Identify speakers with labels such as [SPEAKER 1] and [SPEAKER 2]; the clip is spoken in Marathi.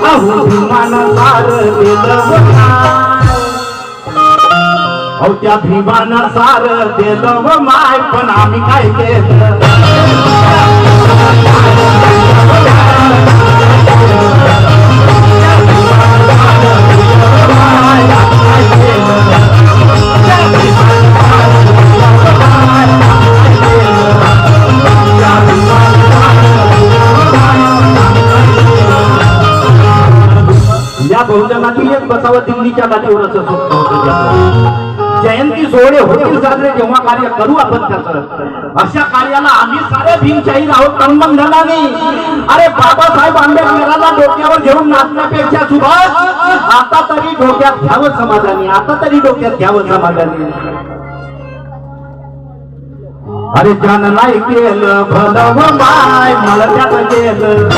[SPEAKER 1] अहो भीमान सार दिलं अहो त्या भीमान सार दिलं व माय पण आम्ही काय केलं या बहुजनातील एक बसावं दिल्लीच्या गादीवर असं स्वप्न होतं. जयंती सोहळे होतील साजरे जेव्हा कार्य करू आपण त्याचं अशा कार्याला आम्ही सारे भीमशाहीर आहोत तनमन-धनाने. अरे बाबासाहेब आंबेडकरांना डोक्यावर घेऊन नाचण्यापेक्षा सुभाष आता तरी डोक्यात घ्यावं समाजाने आता तरी डोक्यात घ्यावं समाजाने. अरे जन नाही केलं भलं व माय मला त्यात केलं